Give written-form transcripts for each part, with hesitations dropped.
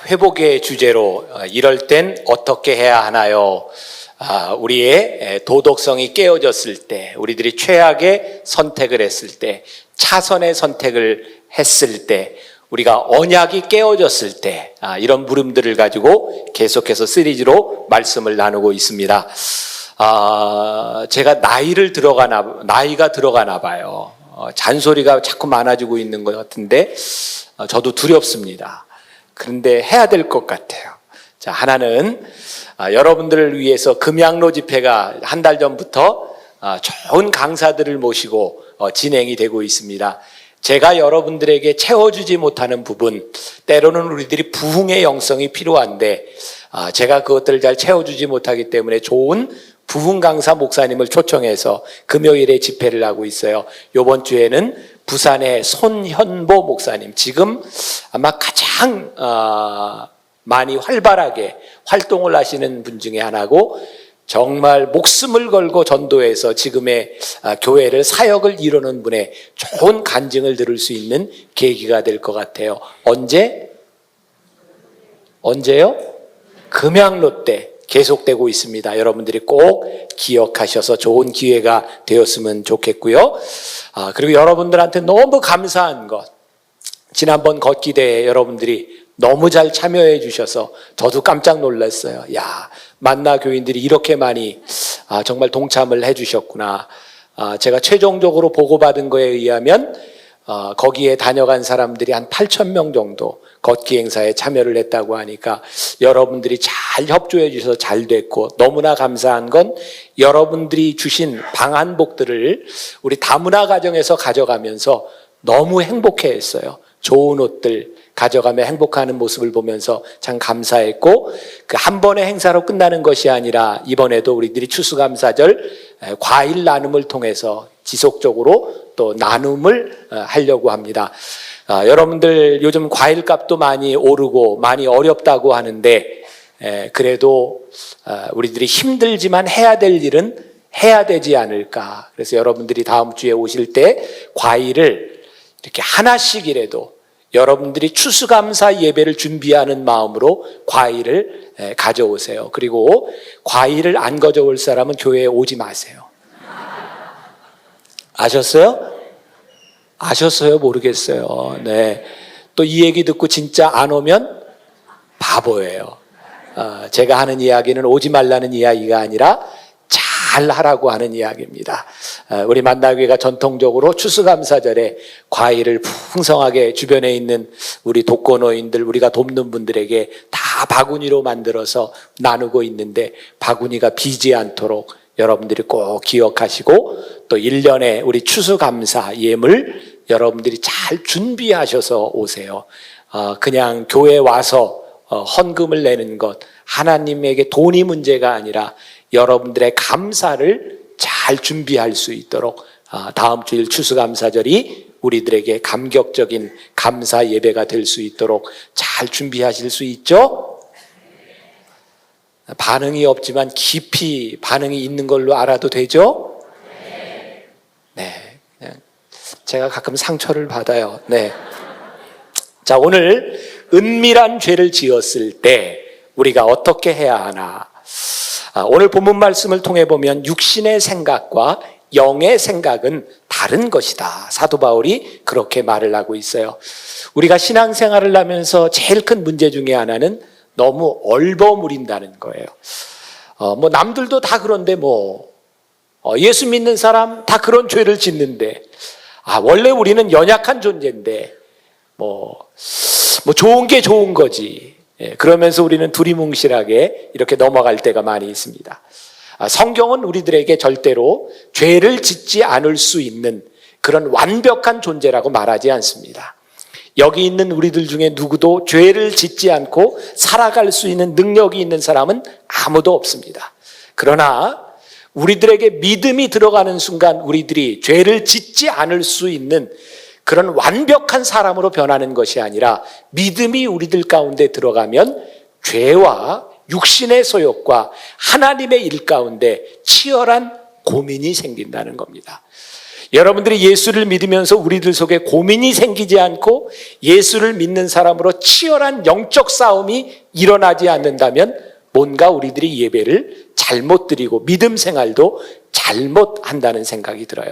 회복의 주제로 이럴 땐 어떻게 해야 하나요? 우리의 도덕성이 깨어졌을 때, 우리들이 최악의 선택을 했을 때, 차선의 선택을 했을 때, 우리가 언약이 깨어졌을 때, 이런 물음들을 가지고 계속해서 시리즈로 말씀을 나누고 있습니다. 제가 나이가 들어가나 봐요. 잔소리가 자꾸 많아지고 있는 것 같은데, 저도 두렵습니다. 그런데 해야 될 것 같아요. 자, 하나는 여러분들을 위해서 금양로 집회가 한 달 전부터 좋은 강사들을 모시고 진행이 되고 있습니다. 제가 여러분들에게 채워주지 못하는 부분, 때로는 우리들이 부흥의 영성이 필요한데 제가 그것들을 잘 채워주지 못하기 때문에 좋은 부흥 강사 목사님을 초청해서 금요일에 집회를 하고 있어요. 이번 주에는 부산의 손현보 목사님, 지금 아마 가장 많이 활발하게 활동을 하시는 분 중에 하나고, 정말 목숨을 걸고 전도해서 지금의 교회를 사역을 이루는 분의 좋은 간증을 들을 수 있는 계기가 될 것 같아요. 언제요? 금양로 때 계속되고 있습니다. 여러분들이 꼭 기억하셔서 좋은 기회가 되었으면 좋겠고요. 그리고 여러분들한테 너무 감사한 것, 지난번 걷기대회 여러분들이 너무 잘 참여해 주셔서 저도 깜짝 놀랐어요. 야, 만나 교인들이 이렇게 많이 정말 동참을 해 주셨구나. 제가 최종적으로 보고받은 거에 의하면 거기에 다녀간 사람들이 한 8,000명 정도 걷기 행사에 참여를 했다고 하니까 여러분들이 잘 협조해 주셔서 잘 됐고, 너무나 감사한 건 여러분들이 주신 방한복들을 우리 다문화 가정에서 가져가면서 너무 행복해 했어요. 좋은 옷들 가져가며 행복하는 모습을 보면서 참 감사했고, 그 한 번의 행사로 끝나는 것이 아니라 이번에도 우리들이 추수감사절 과일 나눔을 통해서 지속적으로 또 나눔을 하려고 합니다. 여러분들 요즘 과일값도 많이 오르고 많이 어렵다고 하는데, 그래도 우리들이 힘들지만 해야 될 일은 해야 되지 않을까. 그래서 여러분들이 다음 주에 오실 때 과일을 이렇게 하나씩이라도 여러분들이 추수감사 예배를 준비하는 마음으로 과일을 가져오세요. 그리고 과일을 안 가져올 사람은 교회에 오지 마세요. 아셨어요? 아셨어요? 모르겠어요. 네. 또 이 얘기 듣고 진짜 안 오면 바보예요. 제가 하는 이야기는 오지 말라는 이야기가 아니라 잘 하라고 하는 이야기입니다. 우리 만나교회가 전통적으로 추수감사절에 과일을 풍성하게 주변에 있는 우리 독거노인들, 우리가 돕는 분들에게 다 바구니로 만들어서 나누고 있는데, 바구니가 비지 않도록 여러분들이 꼭 기억하시고, 또 1년에 우리 추수감사 예물 여러분들이 잘 준비하셔서 오세요. 그냥 교회에 와서 헌금을 내는 것, 하나님에게 돈이 문제가 아니라 여러분들의 감사를 잘 준비할 수 있도록 다음 주일 추수감사절이 우리들에게 감격적인 감사 예배가 될 수 있도록 잘 준비하실 수 있죠? 반응이 없지만 깊이 반응이 있는 걸로 알아도 되죠? 네. 제가 가끔 상처를 받아요. 네. 자, 오늘 은밀한 죄를 지었을 때 우리가 어떻게 해야 하나? 오늘 본문 말씀을 통해 보면 육신의 생각과 영의 생각은 다른 것이다. 사도 바울이 그렇게 말을 하고 있어요. 우리가 신앙생활을 하면서 제일 큰 문제 중에 하나는 너무 얼버무린다는 거예요. 남들도 다 그런데 예수 믿는 사람 다 그런 죄를 짓는데, 원래 우리는 연약한 존재인데 좋은 게 좋은 거지. 그러면서 우리는 두리뭉실하게 이렇게 넘어갈 때가 많이 있습니다. 성경은 우리들에게 절대로 죄를 짓지 않을 수 있는 그런 완벽한 존재라고 말하지 않습니다. 여기 있는 우리들 중에 누구도 죄를 짓지 않고 살아갈 수 있는 능력이 있는 사람은 아무도 없습니다. 그러나 우리들에게 믿음이 들어가는 순간 우리들이 죄를 짓지 않을 수 있는 그런 완벽한 사람으로 변하는 것이 아니라, 믿음이 우리들 가운데 들어가면 죄와 육신의 소욕과 하나님의 일 가운데 치열한 고민이 생긴다는 겁니다. 여러분들이 예수를 믿으면서 우리들 속에 고민이 생기지 않고 예수를 믿는 사람으로 치열한 영적 싸움이 일어나지 않는다면 뭔가 우리들이 예배를 잘못 드리고 믿음 생활도 잘못한다는 생각이 들어요.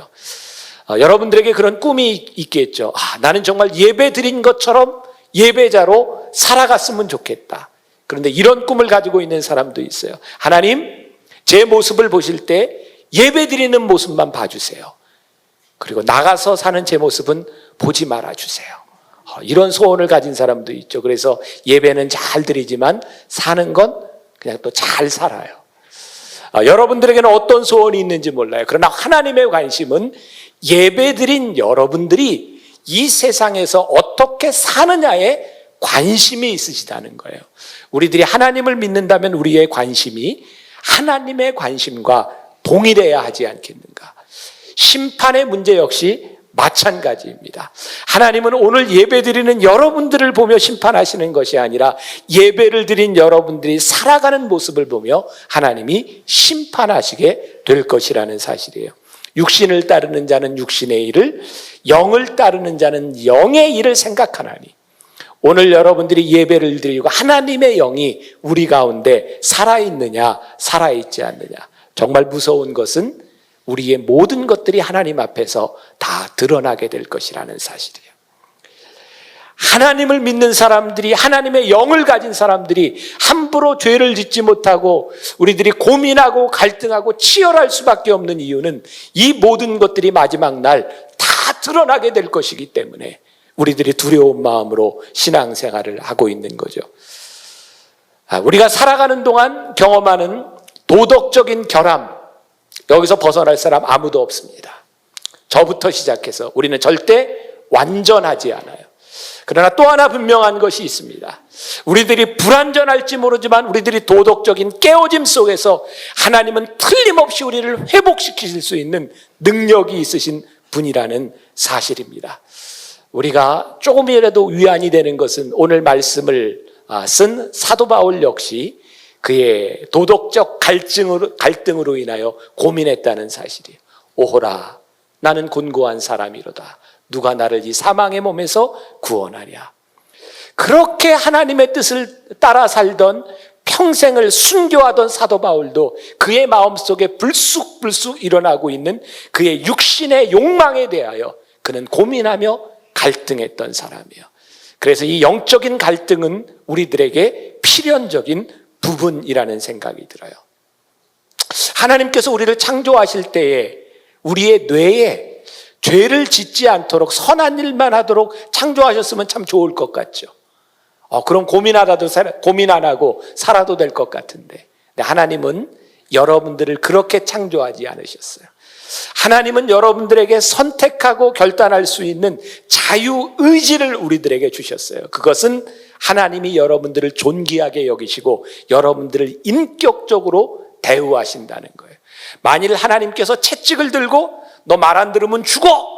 여러분들에게 그런 꿈이 있겠죠. 나는 정말 예배 드린 것처럼 예배자로 살아갔으면 좋겠다. 그런데 이런 꿈을 가지고 있는 사람도 있어요. 하나님, 제 모습을 보실 때 예배 드리는 모습만 봐주세요. 그리고 나가서 사는 제 모습은 보지 말아주세요. 이런 소원을 가진 사람도 있죠. 그래서 예배는 잘 드리지만 사는 건 그냥 또 잘 살아요. 여러분들에게는 어떤 소원이 있는지 몰라요. 그러나 하나님의 관심은 예배드린 여러분들이 이 세상에서 어떻게 사느냐에 관심이 있으시다는 거예요. 우리들이 하나님을 믿는다면 우리의 관심이 하나님의 관심과 동일해야 하지 않겠는가. 심판의 문제 역시 마찬가지입니다. 하나님은 오늘 예배드리는 여러분들을 보며 심판하시는 것이 아니라 예배를 드린 여러분들이 살아가는 모습을 보며 하나님이 심판하시게 될 것이라는 사실이에요. 육신을 따르는 자는 육신의 일을, 영을 따르는 자는 영의 일을 생각하나니 오늘 여러분들이 예배를 드리고 하나님의 영이 우리 가운데 살아있느냐 살아있지 않느냐. 정말 무서운 것은 우리의 모든 것들이 하나님 앞에서 다 드러나게 될 것이라는 사실이에요. 하나님을 믿는 사람들이, 하나님의 영을 가진 사람들이 함부로 죄를 짓지 못하고 우리들이 고민하고 갈등하고 치열할 수밖에 없는 이유는 이 모든 것들이 마지막 날 다 드러나게 될 것이기 때문에 우리들이 두려운 마음으로 신앙생활을 하고 있는 거죠. 우리가 살아가는 동안 경험하는 도덕적인 결함, 여기서 벗어날 사람 아무도 없습니다. 저부터 시작해서 우리는 절대 완전하지 않아요. 그러나 또 하나 분명한 것이 있습니다. 우리들이 불완전할지 모르지만 우리들이 도덕적인 깨어짐 속에서 하나님은 틀림없이 우리를 회복시키실 수 있는 능력이 있으신 분이라는 사실입니다. 우리가 조금이라도 위안이 되는 것은 오늘 말씀을 쓴 사도 바울 역시 그의 도덕적 갈등으로 인하여 고민했다는 사실이에요. 오호라, 나는 곤고한 사람이로다. 누가 나를 이 사망의 몸에서 구원하랴. 그렇게 하나님의 뜻을 따라 살던 평생을 순교하던 사도 바울도 그의 마음속에 불쑥불쑥 일어나고 있는 그의 육신의 욕망에 대하여 그는 고민하며 갈등했던 사람이에요. 그래서 이 영적인 갈등은 우리들에게 필연적인 부분이라는 생각이 들어요. 하나님께서 우리를 창조하실 때에 우리의 뇌에 죄를 짓지 않도록 선한 일만 하도록 창조하셨으면 참 좋을 것 같죠. 그럼 고민 안 하고 살아도 될 것 같은데. 근데 하나님은 여러분들을 그렇게 창조하지 않으셨어요. 하나님은 여러분들에게 선택하고 결단할 수 있는 자유의지를 우리들에게 주셨어요. 그것은 하나님이 여러분들을 존귀하게 여기시고 여러분들을 인격적으로 대우하신다는 거예요. 만일 하나님께서 채찍을 들고 너 말 안 들으면 죽어!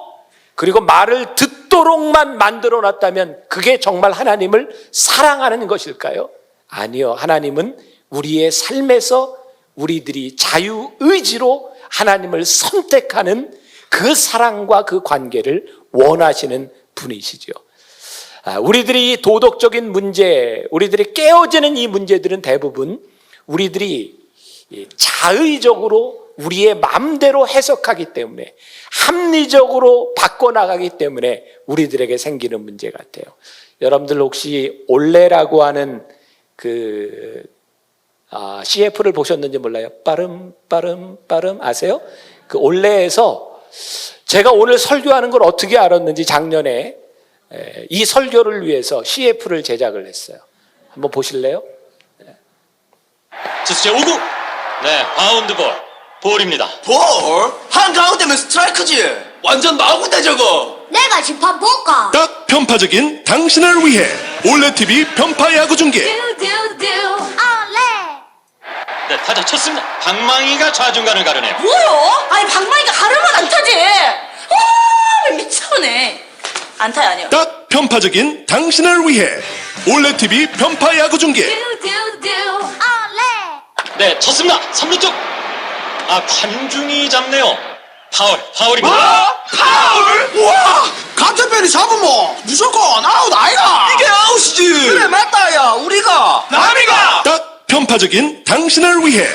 그리고 말을 듣도록만 만들어 놨다면 그게 정말 하나님을 사랑하는 것일까요? 아니요. 하나님은 우리의 삶에서 우리들이 자유의지로 하나님을 선택하는 그 사랑과 그 관계를 원하시는 분이시죠. 우리들이 도덕적인 문제, 우리들이 깨어지는 이 문제들은 대부분 우리들이 자의적으로 우리의 마음대로 해석하기 때문에 합리적으로 바꿔나가기 때문에 우리들에게 생기는 문제 같아요. 여러분들 혹시 올레라고 하는 그 CF를 보셨는지 몰라요. 빠름 아세요? 그 올레에서 제가 오늘 설교하는 걸 어떻게 알았는지 작년에 이 설교를 위해서 CF를 제작을 했어요. 한번 보실래요? 주제 5구. 네, 바운드볼. 볼입니다. 볼? 한가운데면 스트라이크지. 완전 마구대 저거. 내가 심판 볼까? 딱 편파적인 당신을 위해 올레TV 편파 야구 중계. 네, 타자 쳤습니다. 방망이가 좌중간을 가르네요. 뭐요? 아니 방망이가 가르면 안 타지. 미쳐네. 안타야 아니요. 딱 편파적인 당신을 위해 올레TV 편파 야구 중계. 네, 쳤습니다. 3루 쪽. 관중이 잡네요. 파울입니다. 파울? 우와! 같은 편이 잡으면 무조건 아웃 아이가! 이게 아웃이지! 그래 맞다 야 우리가! 남이가! 딱 편파적인 당신을 위해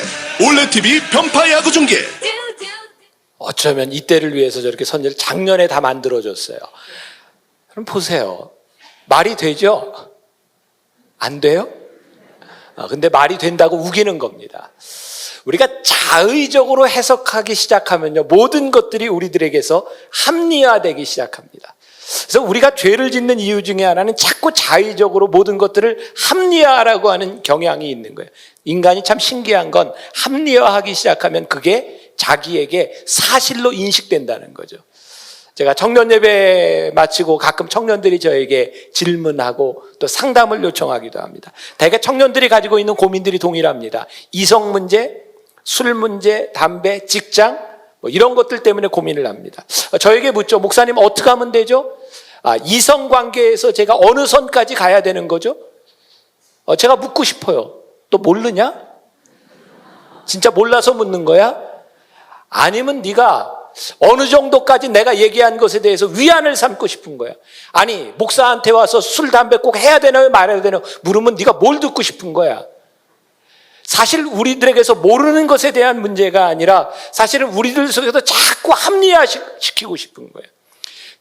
올레TV 편파 야구 중계. 어쩌면 이때를 위해서 저렇게 선제를 작년에 다 만들어줬어요. 그럼 보세요. 말이 되죠? 안 돼요? 근데 말이 된다고 우기는 겁니다. 우리가 자의적으로 해석하기 시작하면요, 모든 것들이 우리들에게서 합리화되기 시작합니다. 그래서 우리가 죄를 짓는 이유 중에 하나는 자꾸 자의적으로 모든 것들을 합리화하라고 하는 경향이 있는 거예요. 인간이 참 신기한 건 합리화하기 시작하면 그게 자기에게 사실로 인식된다는 거죠. 제가 청년 예배 마치고 가끔 청년들이 저에게 질문하고 또 상담을 요청하기도 합니다. 대개 청년들이 가지고 있는 고민들이 동일합니다. 이성 문제, 술 문제, 담배, 직장 뭐 이런 것들 때문에 고민을 합니다. 저에게 묻죠. 목사님 어떻게 하면 되죠? 이성 관계에서 제가 어느 선까지 가야 되는 거죠? 제가 묻고 싶어요. 또 모르냐? 진짜 몰라서 묻는 거야? 아니면 네가 어느 정도까지 내가 얘기한 것에 대해서 위안을 삼고 싶은 거야? 아니 목사한테 와서 술, 담배 꼭 해야 되나요? 말해야 되나요? 물으면 네가 뭘 듣고 싶은 거야? 사실 우리들에게서 모르는 것에 대한 문제가 아니라 사실은 우리들 속에서 자꾸 합리화시키고 싶은 거예요.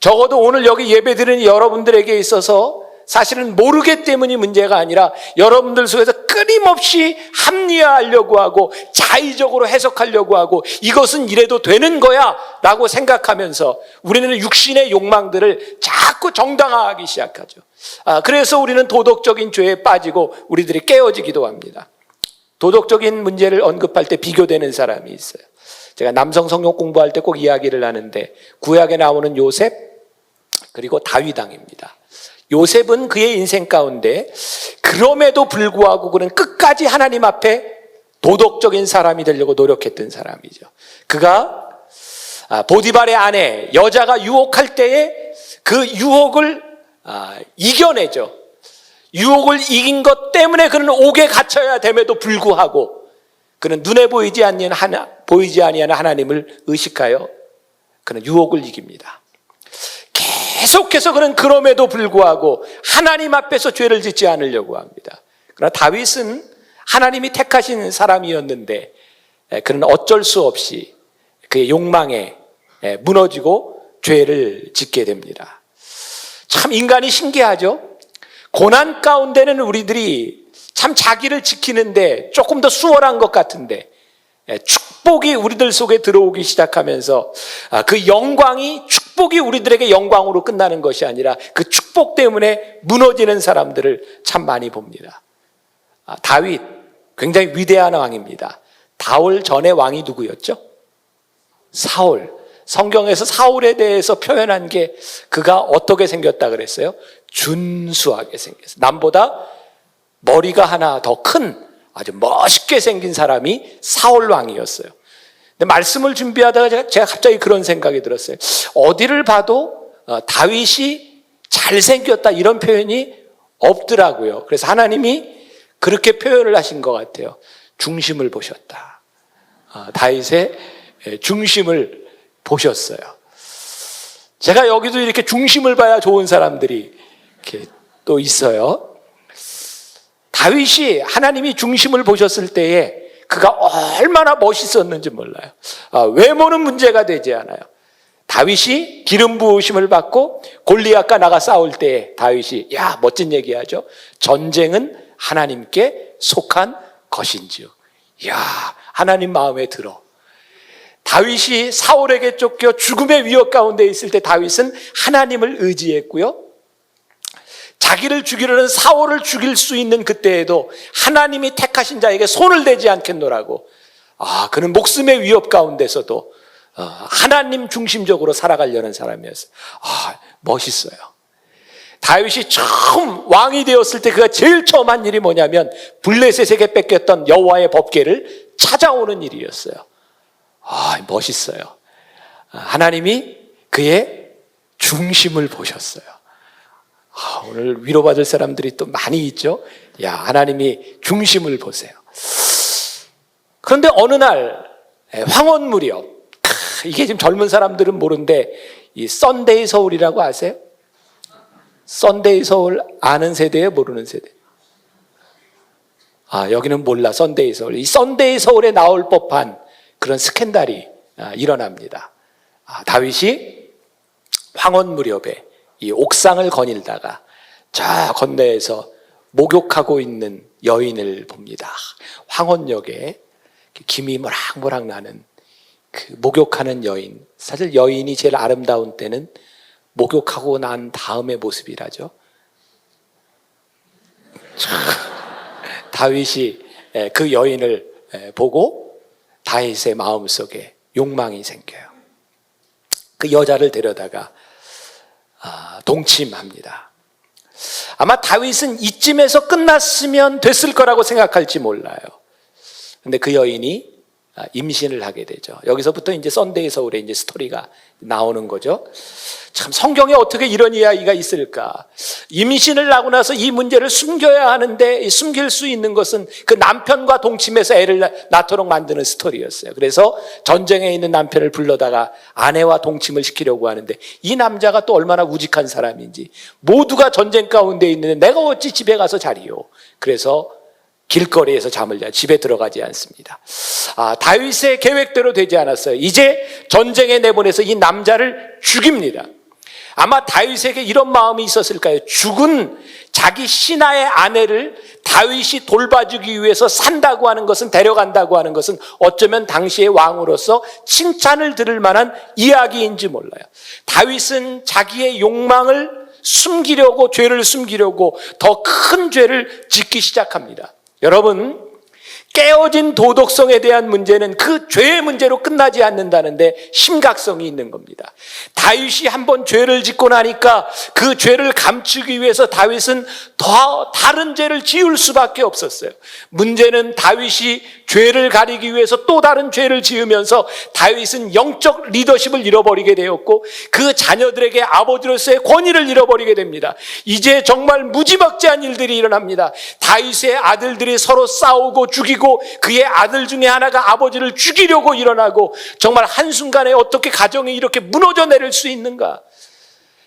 적어도 오늘 여기 예배드리는 여러분들에게 있어서 사실은 모르기 때문이 문제가 아니라 여러분들 속에서 끊임없이 합리화하려고 하고 자의적으로 해석하려고 하고 이것은 이래도 되는 거야 라고 생각하면서 우리는 육신의 욕망들을 자꾸 정당화하기 시작하죠. 그래서 우리는 도덕적인 죄에 빠지고 우리들이 깨어지기도 합니다. 도덕적인 문제를 언급할 때 비교되는 사람이 있어요. 제가 남성 성경 공부할 때 꼭 이야기를 하는데 구약에 나오는 요셉 그리고 다윗 왕입니다. 요셉은 그의 인생 가운데 그럼에도 불구하고 그는 끝까지 하나님 앞에 도덕적인 사람이 되려고 노력했던 사람이죠. 그가 보디발의 아내 여자가 유혹할 때에 그 유혹을 이겨내죠. 유혹을 이긴 것 때문에 그는 옥에 갇혀야 됨에도 불구하고 그는 눈에 보이지 아니하는 하나님을 의식하여 그는 유혹을 이깁니다. 계속해서 그는 그럼에도 불구하고 하나님 앞에서 죄를 짓지 않으려고 합니다. 그러나 다윗은 하나님이 택하신 사람이었는데 그는 어쩔 수 없이 그의 욕망에 무너지고 죄를 짓게 됩니다. 참 인간이 신기하죠? 고난 가운데는 우리들이 참 자기를 지키는데 조금 더 수월한 것 같은데 축복이 우리들 속에 들어오기 시작하면서 그 영광이 축복이 우리들에게 영광으로 끝나는 것이 아니라 그 축복 때문에 무너지는 사람들을 참 많이 봅니다. 다윗 굉장히 위대한 왕입니다. 다윗 전에 왕이 누구였죠? 사울. 성경에서 사울에 대해서 표현한 게 그가 어떻게 생겼다 그랬어요? 준수하게 생겼어요. 남보다 머리가 하나 더 큰 아주 멋있게 생긴 사람이 사울 왕이었어요. 근데 말씀을 준비하다가 제가 갑자기 그런 생각이 들었어요. 어디를 봐도 다윗이 잘생겼다 이런 표현이 없더라고요. 그래서 하나님이 그렇게 표현을 하신 것 같아요. 중심을 보셨다. 다윗의 중심을 보셨어요. 제가 여기도 이렇게 중심을 봐야 좋은 사람들이 이렇게 또 있어요. 다윗이 하나님이 중심을 보셨을 때에 그가 얼마나 멋있었는지 몰라요. 외모는 문제가 되지 않아요. 다윗이 기름 부으심을 받고 골리앗과 나가 싸울 때에 다윗이 멋진 얘기하죠. 전쟁은 하나님께 속한 것인지요. 하나님 마음에 들어. 다윗이 사울에게 쫓겨 죽음의 위협 가운데 있을 때 다윗은 하나님을 의지했고요. 자기를 죽이려는 사울을 죽일 수 있는 그때에도 하나님이 택하신 자에게 손을 대지 않겠노라고 그는 목숨의 위협 가운데서도 하나님 중심적으로 살아가려는 사람이었어요. 멋있어요. 다윗이 처음 왕이 되었을 때 그가 제일 처음 한 일이 뭐냐면 블레셋에게 뺏겼던 여호와의 법궤를 찾아오는 일이었어요. 멋있어요. 하나님이 그의 중심을 보셨어요. 오늘 위로받을 사람들이 또 많이 있죠. 하나님이 중심을 보세요. 그런데 어느 날 황혼 무렵 이게 지금 젊은 사람들은 모르는데 이 썬데이 서울이라고 아세요? 썬데이 서울 아는 세대예요, 모르는 세대? 여기는 몰라. 썬데이 서울. 이 썬데이 서울에 나올 법한 그런 스캔들이 일어납니다. 다윗이 황혼 무렵에 이 옥상을 거닐다가 저 건너에서 목욕하고 있는 여인을 봅니다. 황혼역에 김이 모락모락 나는 그 목욕하는 여인. 사실 여인이 제일 아름다운 때는 목욕하고 난 다음의 모습이라죠. 다윗이 그 여인을 보고 다윗의 마음속에 욕망이 생겨요. 그 여자를 데려다가 동침합니다. 아마 다윗은 이쯤에서 끝났으면 됐을 거라고 생각할지 몰라요. 근데 그 여인이 임신을 하게 되죠. 여기서부터 이제 썬데이 서울에 이제 스토리가 나오는 거죠. 참 성경에 어떻게 이런 이야기가 있을까? 임신을 하고 나서 이 문제를 숨겨야 하는데 숨길 수 있는 것은 그 남편과 동침해서 애를 낳도록 만드는 스토리였어요. 그래서 전쟁에 있는 남편을 불러다가 아내와 동침을 시키려고 하는데 이 남자가 또 얼마나 우직한 사람인지 모두가 전쟁 가운데 있는데 내가 어찌 집에 가서 자리요. 그래서 길거리에서 잠을 자요. 집에 들어가지 않습니다. 다윗의 계획대로 되지 않았어요. 이제 전쟁에 내보내서 이 남자를 죽입니다. 아마 다윗에게 이런 마음이 있었을까요? 죽은 자기 신하의 아내를 다윗이 돌봐주기 위해서 산다고 하는 것은, 데려간다고 하는 것은 어쩌면 당시의 왕으로서 칭찬을 들을 만한 이야기인지 몰라요. 다윗은 자기의 욕망을 숨기려고, 죄를 숨기려고 더 큰 죄를 짓기 시작합니다. 여러분, 깨어진 도덕성에 대한 문제는 그 죄의 문제로 끝나지 않는다는데 심각성이 있는 겁니다. 다윗이 한번 죄를 짓고 나니까 그 죄를 감추기 위해서 다윗은 더 다른 죄를 지을 수밖에 없었어요. 문제는 다윗이 죄를 가리기 위해서 또 다른 죄를 지으면서 다윗은 영적 리더십을 잃어버리게 되었고 그 자녀들에게 아버지로서의 권위를 잃어버리게 됩니다. 이제 정말 무지막지한 일들이 일어납니다. 다윗의 아들들이 서로 싸우고 죽이고 그의 아들 중에 하나가 아버지를 죽이려고 일어나고 정말 한순간에 어떻게 가정이 이렇게 무너져 내릴 수 있는가?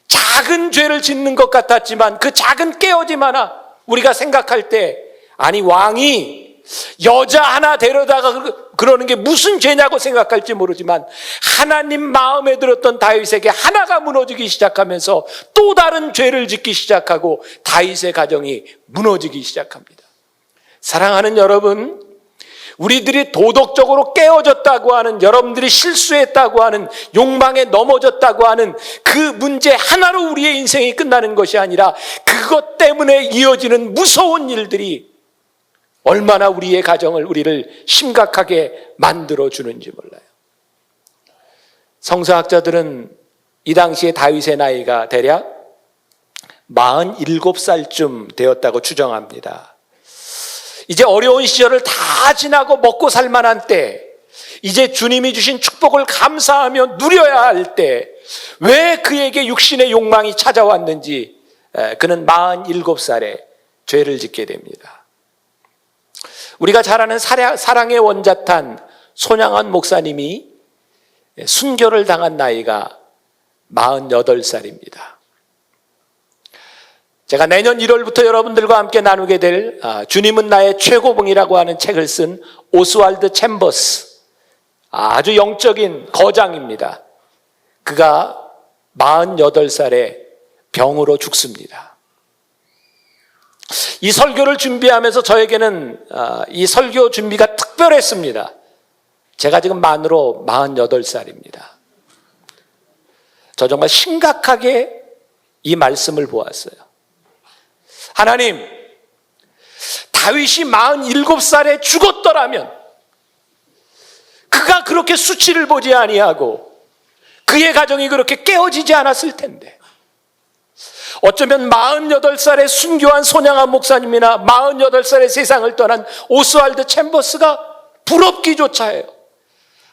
작은 죄를 짓는 것 같았지만 그 작은 깨어짐 하나 우리가 생각할 때 아니 왕이 여자 하나 데려다가 그러는 게 무슨 죄냐고 생각할지 모르지만 하나님 마음에 들었던 다윗에게 하나가 무너지기 시작하면서 또 다른 죄를 짓기 시작하고 다윗의 가정이 무너지기 시작합니다. 사랑하는 여러분, 우리들이 도덕적으로 깨어졌다고 하는, 여러분들이 실수했다고 하는, 욕망에 넘어졌다고 하는 그 문제 하나로 우리의 인생이 끝나는 것이 아니라 그것 때문에 이어지는 무서운 일들이 얼마나 우리의 가정을, 우리를 심각하게 만들어주는지 몰라요. 성서학자들은 이 당시에 다윗의 나이가 대략 47살쯤 되었다고 추정합니다. 이제 어려운 시절을 다 지나고 먹고 살 만한 때, 이제 주님이 주신 축복을 감사하며 누려야 할 때 왜 그에게 육신의 욕망이 찾아왔는지 그는 47살에 죄를 짓게 됩니다. 우리가 잘 아는 사랑의 원자탄 손양원 목사님이 순교를 당한 나이가 48살입니다. 제가 내년 1월부터 여러분들과 함께 나누게 될 주님은 나의 최고봉이라고 하는 책을 쓴 오스왈드 챔버스, 아주 영적인 거장입니다. 그가 48살에 병으로 죽습니다. 이 설교를 준비하면서 저에게는 이 설교 준비가 특별했습니다. 제가 지금 만으로 48살입니다. 저 정말 심각하게 이 말씀을 보았어요. 하나님, 다윗이 47살에 죽었더라면 그가 그렇게 수치를 보지 아니하고 그의 가정이 그렇게 깨어지지 않았을 텐데, 어쩌면 48살에 순교한 손양한 목사님이나 48살에 세상을 떠난 오스왈드 챔버스가 부럽기조차 해요.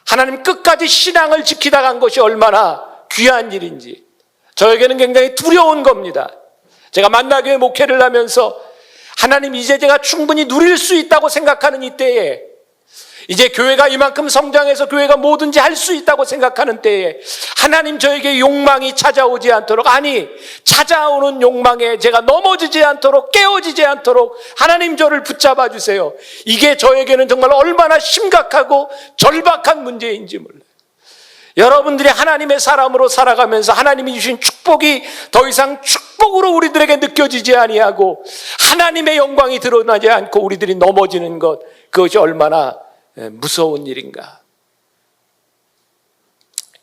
하나님, 끝까지 신앙을 지키다 간 것이 얼마나 귀한 일인지 저에게는 굉장히 두려운 겁니다. 제가 만나교회 목회를 하면서 하나님, 이제 제가 충분히 누릴 수 있다고 생각하는 이때에 이제 교회가 이만큼 성장해서 교회가 뭐든지 할 수 있다고 생각하는 때에 하나님 저에게 욕망이 찾아오지 않도록, 아니 찾아오는 욕망에 제가 넘어지지 않도록, 깨어지지 않도록 하나님 저를 붙잡아 주세요. 이게 저에게는 정말 얼마나 심각하고 절박한 문제인지 몰라요. 여러분들이 하나님의 사람으로 살아가면서 하나님이 주신 축복이 더 이상 축복으로 우리들에게 느껴지지 아니하고 하나님의 영광이 드러나지 않고 우리들이 넘어지는 것, 그것이 얼마나 무서운 일인가.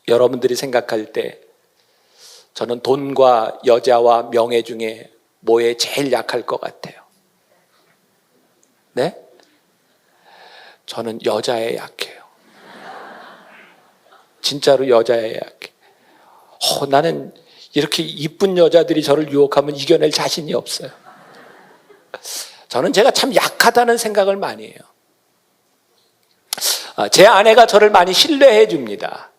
여러분들이 생각할 때 저는 돈과 여자와 명예 중에 뭐에 제일 약할 것 같아요? 네? 저는 여자에 약해요. 진짜로 여자에 약해. 나는 이렇게 이쁜 여자들이 저를 유혹하면 이겨낼 자신이 없어요. 저는 제가 참 약하다는 생각을 많이 해요. 제 아내가 저를 많이 신뢰해 줍니다.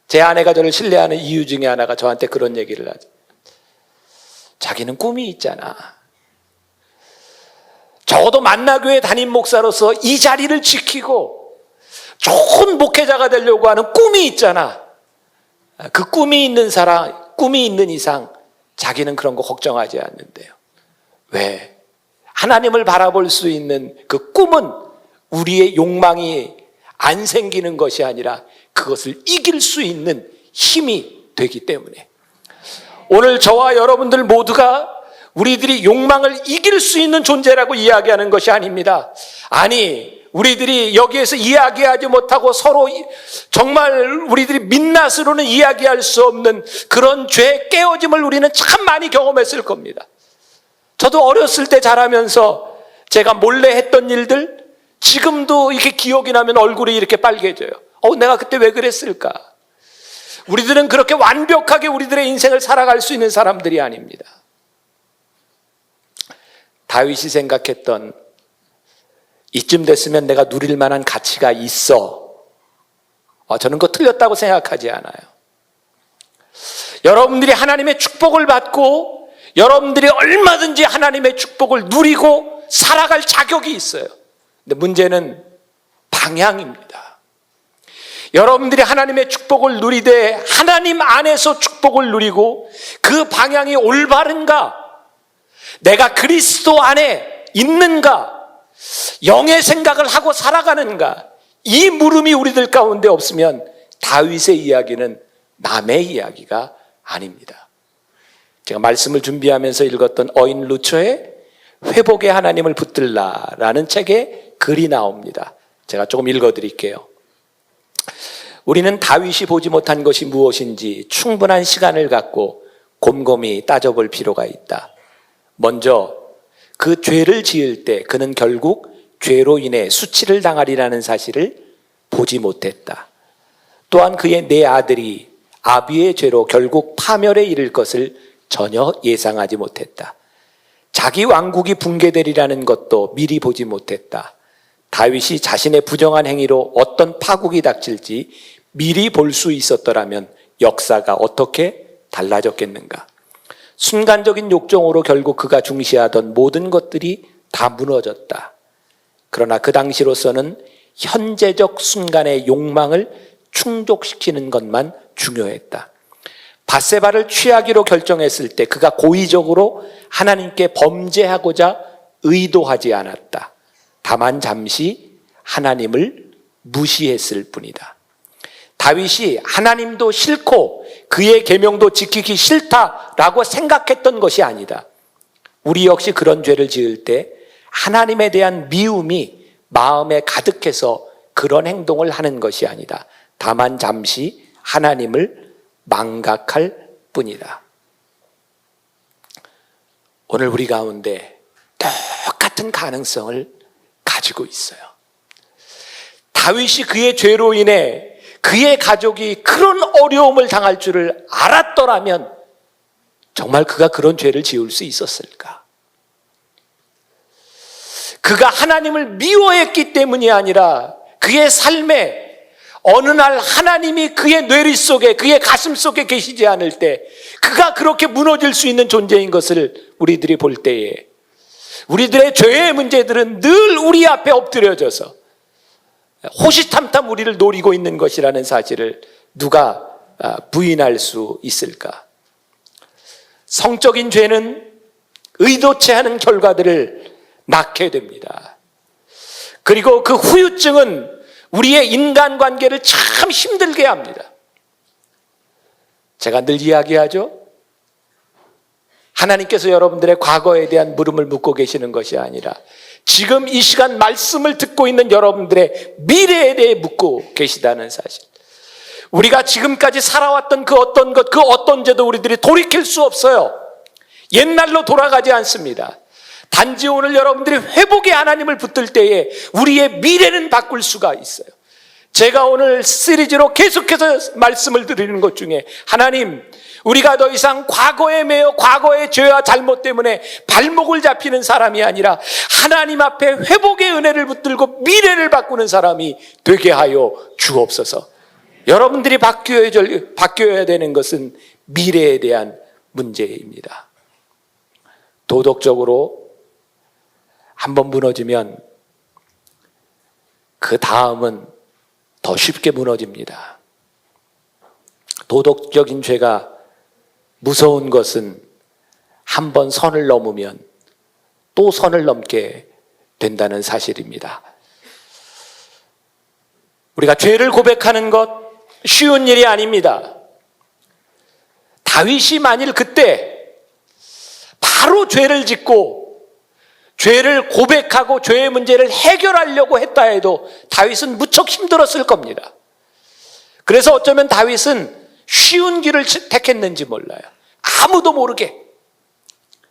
제 아내가 저를 신뢰하는 이유 중에 하나가 저한테 그런 얘기를 하죠. 자기는 꿈이 있잖아. 적어도 만나교회 담임 목사로서 이 자리를 지키고 좋은 목회자가 되려고 하는 꿈이 있잖아. 그 꿈이 있는 사람, 꿈이 있는 이상 자기는 그런 거 걱정하지 않는데요. 왜? 하나님을 바라볼 수 있는 그 꿈은 우리의 욕망이 안 생기는 것이 아니라 그것을 이길 수 있는 힘이 되기 때문에, 오늘 저와 여러분들 모두가 우리들이 욕망을 이길 수 있는 존재라고 이야기하는 것이 아닙니다. 아니, 우리들이 여기에서 이야기하지 못하고 서로 정말 우리들이 민낯으로는 이야기할 수 없는 그런 죄의 깨어짐을 우리는 참 많이 경험했을 겁니다. 저도 어렸을 때 자라면서 제가 몰래 했던 일들, 지금도 이렇게 기억이 나면 얼굴이 이렇게 빨개져요. 내가 그때 왜 그랬을까? 우리들은 그렇게 완벽하게 우리들의 인생을 살아갈 수 있는 사람들이 아닙니다. 다윗이 생각했던, 이쯤 됐으면 내가 누릴 만한 가치가 있어. 저는 그거 틀렸다고 생각하지 않아요. 여러분들이 하나님의 축복을 받고 여러분들이 얼마든지 하나님의 축복을 누리고 살아갈 자격이 있어요. 근데 문제는 방향입니다. 여러분들이 하나님의 축복을 누리되 하나님 안에서 축복을 누리고 그 방향이 올바른가? 내가 그리스도 안에 있는가? 영의 생각을 하고 살아가는가? 이 물음이 우리들 가운데 없으면 다윗의 이야기는 남의 이야기가 아닙니다. 제가 말씀을 준비하면서 읽었던 어인 루처의 회복의 하나님을 붙들라라는 책에 글이 나옵니다. 제가 조금 읽어드릴게요. 우리는 다윗이 보지 못한 것이 무엇인지 충분한 시간을 갖고 곰곰이 따져볼 필요가 있다. 먼저 그 죄를 지을 때 그는 결국 죄로 인해 수치를 당하리라는 사실을 보지 못했다. 또한 그의 네 아들이 아비의 죄로 결국 파멸에 이를 것을 전혀 예상하지 못했다. 자기 왕국이 붕괴되리라는 것도 미리 보지 못했다. 다윗이 자신의 부정한 행위로 어떤 파국이 닥칠지 미리 볼 수 있었더라면 역사가 어떻게 달라졌겠는가. 순간적인 욕정으로 결국 그가 중시하던 모든 것들이 다 무너졌다. 그러나 그 당시로서는 현재적 순간의 욕망을 충족시키는 것만 중요했다. 밧세바를 취하기로 결정했을 때 그가 고의적으로 하나님께 범죄하고자 의도하지 않았다. 다만 잠시 하나님을 무시했을 뿐이다. 다윗이 하나님도 싫고 그의 계명도 지키기 싫다라고 생각했던 것이 아니다. 우리 역시 그런 죄를 지을 때 하나님에 대한 미움이 마음에 가득해서 그런 행동을 하는 것이 아니다. 다만 잠시 하나님을 망각할 뿐이다. 오늘 우리 가운데 똑같은 가능성을 가지고 있어요. 다윗이 그의 죄로 인해 그의 가족이 그런 어려움을 당할 줄을 알았더라면 정말 그가 그런 죄를 지을 수 있었을까? 그가 하나님을 미워했기 때문이 아니라 그의 삶에 어느 날 하나님이 그의 뇌리 속에, 그의 가슴 속에 계시지 않을 때 그가 그렇게 무너질 수 있는 존재인 것을 우리들이 볼 때에 우리들의 죄의 문제들은 늘 우리 앞에 엎드려져서 호시탐탐 우리를 노리고 있는 것이라는 사실을 누가 부인할 수 있을까? 성적인 죄는 의도치 않은 결과들을 낳게 됩니다. 그리고 그 후유증은 우리의 인간관계를 참 힘들게 합니다. 제가 늘 이야기하죠. 하나님께서 여러분들의 과거에 대한 물음을 묻고 계시는 것이 아니라 지금 이 시간 말씀을 듣고 있는 여러분들의 미래에 대해 묻고 계시다는 사실. 우리가 지금까지 살아왔던 그 어떤 것, 그 어떤 죄도 우리들이 돌이킬 수 없어요. 옛날로 돌아가지 않습니다. 단지 오늘 여러분들이 회복의 하나님을 붙들 때에 우리의 미래는 바꿀 수가 있어요. 제가 오늘 시리즈로 계속해서 말씀을 드리는 것 중에 하나님, 우리가 더 이상 과거에 매여 과거의 죄와 잘못 때문에 발목을 잡히는 사람이 아니라 하나님 앞에 회복의 은혜를 붙들고 미래를 바꾸는 사람이 되게 하여 주옵소서. 여러분들이 바뀌어야 되는 것은 미래에 대한 문제입니다. 도덕적으로 한번 무너지면 그 다음은 더 쉽게 무너집니다. 도덕적인 죄가 무서운 것은 한번 선을 넘으면 또 선을 넘게 된다는 사실입니다. 우리가 죄를 고백하는 것 쉬운 일이 아닙니다. 다윗이 만일 그때 바로 죄를 짓고 죄를 고백하고 죄의 문제를 해결하려고 했다 해도 다윗은 무척 힘들었을 겁니다. 그래서 어쩌면 다윗은 쉬운 길을 택했는지 몰라요. 아무도 모르게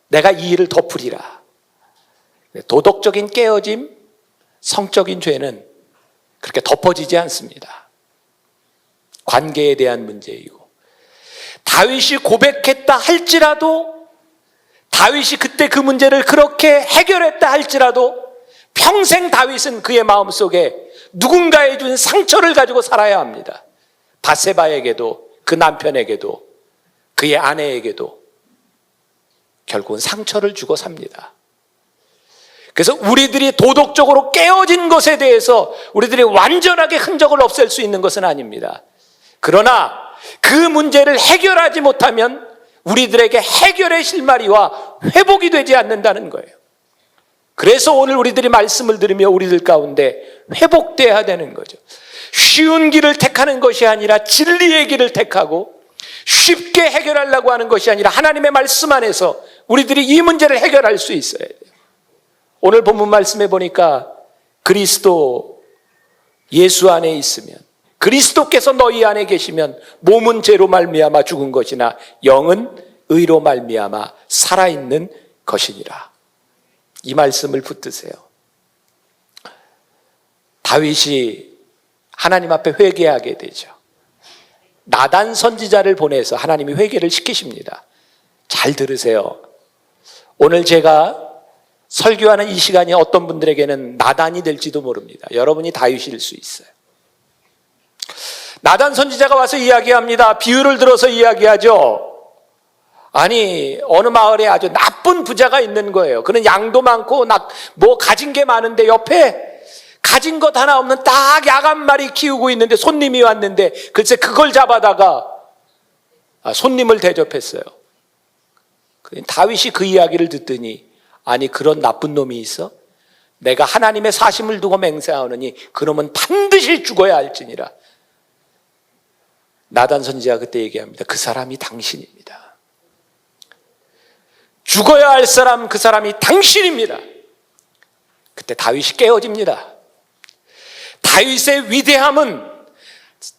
내가 이 일을 덮으리라. 도덕적인 깨어짐, 성적인 죄는 그렇게 덮어지지 않습니다. 관계에 대한 문제이고, 다윗이 고백했다 할지라도, 다윗이 그때 그 문제를 그렇게 해결했다 할지라도 평생 다윗은 그의 마음속에 누군가에 준 상처를 가지고 살아야 합니다. 밧세바에게도, 그 남편에게도, 그의 아내에게도 결국은 상처를 주고 삽니다. 그래서 우리들이 도덕적으로 깨어진 것에 대해서 우리들이 완전하게 흔적을 없앨 수 있는 것은 아닙니다. 그러나 그 문제를 해결하지 못하면 우리들에게 해결의 실마리와 회복이 되지 않는다는 거예요. 그래서 오늘 우리들이 말씀을 들으며 우리들 가운데 회복돼야 되는 거죠. 쉬운 길을 택하는 것이 아니라 진리의 길을 택하고 쉽게 해결하려고 하는 것이 아니라 하나님의 말씀 안에서 우리들이 이 문제를 해결할 수 있어야 돼요. 오늘 본문 말씀에 보니까 그리스도 예수 안에 있으면, 그리스도께서 너희 안에 계시면 몸은 죄로 말미암아 죽은 것이나 영은 의로 말미암아 살아있는 것이니라. 이 말씀을 붙드세요. 다윗이 하나님 앞에 회개하게 되죠. 나단 선지자를 보내서 하나님이 회개를 시키십니다. 잘 들으세요. 오늘 제가 설교하는 이 시간이 어떤 분들에게는 나단이 될지도 모릅니다. 여러분이 다윗일 수 있어요. 나단 선지자가 와서 이야기합니다. 비유를 들어서 이야기하죠. 아니, 어느 마을에 아주 나쁜 부자가 있는 거예요. 그는 양도 많고 가진 게 많은데 옆에 가진 것 하나 없는 딱 약 한 마리 키우고 있는데 손님이 왔는데 글쎄 그걸 잡아다가 손님을 대접했어요. 다윗이 그 이야기를 듣더니, 아니 그런 나쁜 놈이 있어? 내가 하나님의 사심을 두고 맹세하노니 그놈은 반드시 죽어야 할지니라. 나단 선지자가 그때 얘기합니다. 그 사람이 당신입니다. 죽어야 할 사람, 그 사람이 당신입니다. 그때 다윗이 깨어집니다. 다윗의 위대함은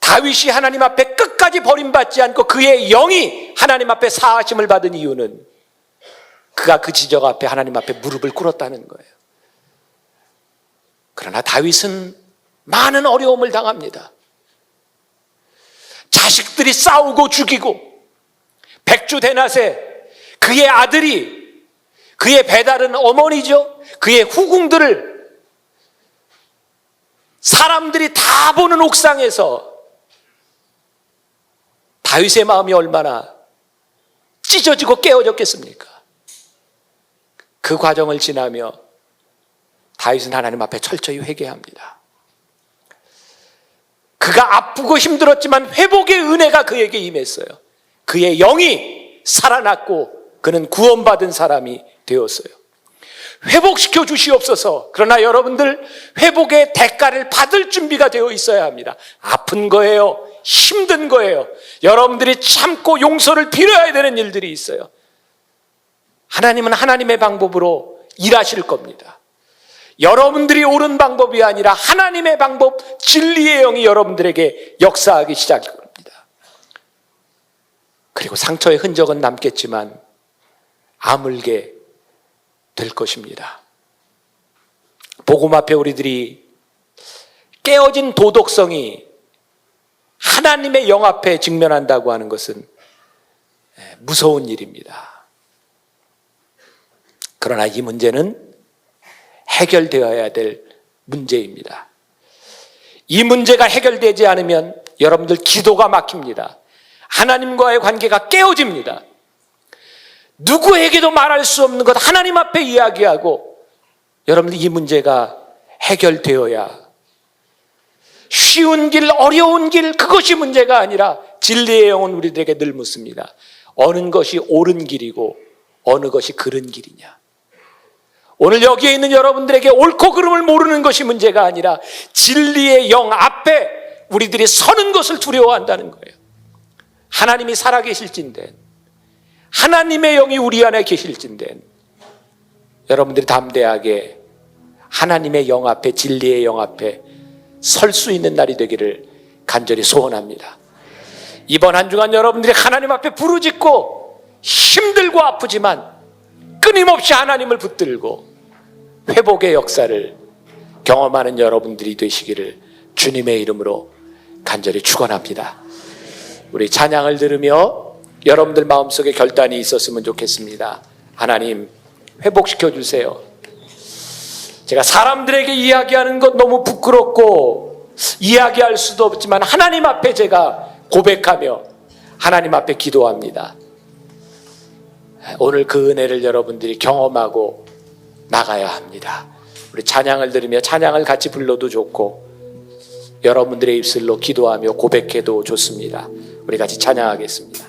다윗이 하나님 앞에 끝까지 버림받지 않고 그의 영이 하나님 앞에 사하심을 받은 이유는 그가 그 지적 앞에 하나님 앞에 무릎을 꿇었다는 거예요. 그러나 다윗은 많은 어려움을 당합니다. 자식들이 싸우고 죽이고, 백주대낮에 그의 아들이, 그의 배다른 어머니죠, 그의 후궁들을 사람들이 다 보는 옥상에서 다윗의 마음이 얼마나 찢어지고 깨어졌겠습니까? 그 과정을 지나며 다윗은 하나님 앞에 철저히 회개합니다. 그가 아프고 힘들었지만 회복의 은혜가 그에게 임했어요. 그의 영이 살아났고 그는 구원받은 사람이 되었어요. 회복시켜 주시옵소서. 그러나 여러분들 회복의 대가를 받을 준비가 되어 있어야 합니다. 아픈 거예요. 힘든 거예요. 여러분들이 참고 용서를 빌어야 되는 일들이 있어요. 하나님은 하나님의 방법으로 일하실 겁니다. 여러분들이 옳은 방법이 아니라 하나님의 방법, 진리의 영이 여러분들에게 역사하기 시작할 겁니다. 그리고 상처의 흔적은 남겠지만 아물게 될 것입니다. 복음 앞에 우리들이 깨어진 도덕성이 하나님의 영 앞에 직면한다고 하는 것은 무서운 일입니다. 그러나 이 문제는 해결되어야 될 문제입니다. 이 문제가 해결되지 않으면 여러분들 기도가 막힙니다. 하나님과의 관계가 깨어집니다. 누구에게도 말할 수 없는 것 하나님 앞에 이야기하고 여러분들 이 문제가 해결되어야 쉬운 길, 어려운 길 그것이 문제가 아니라 진리의 영은 우리들에게 늘 묻습니다. 어느 것이 옳은 길이고 어느 것이 그른 길이냐. 오늘 여기에 있는 여러분들에게 옳고 그름을 모르는 것이 문제가 아니라 진리의 영 앞에 우리들이 서는 것을 두려워한다는 거예요. 하나님이 살아계실진데 하나님의 영이 우리 안에 계실진데 여러분들이 담대하게 하나님의 영 앞에 진리의 영 앞에 설 수 있는 날이 되기를 간절히 소원합니다. 이번 한 주간 여러분들이 하나님 앞에 부르짖고 힘들고 아프지만 끊임없이 하나님을 붙들고 회복의 역사를 경험하는 여러분들이 되시기를 주님의 이름으로 간절히 축원합니다. 우리 찬양을 들으며 여러분들 마음속에 결단이 있었으면 좋겠습니다. 하나님 회복시켜 주세요. 제가 사람들에게 이야기하는 것 너무 부끄럽고 이야기할 수도 없지만 하나님 앞에 제가 고백하며 하나님 앞에 기도합니다. 오늘 그 은혜를 여러분들이 경험하고 나가야 합니다. 우리 찬양을 들으며 찬양을 같이 불러도 좋고 여러분들의 입술로 기도하며 고백해도 좋습니다. 우리 같이 찬양하겠습니다.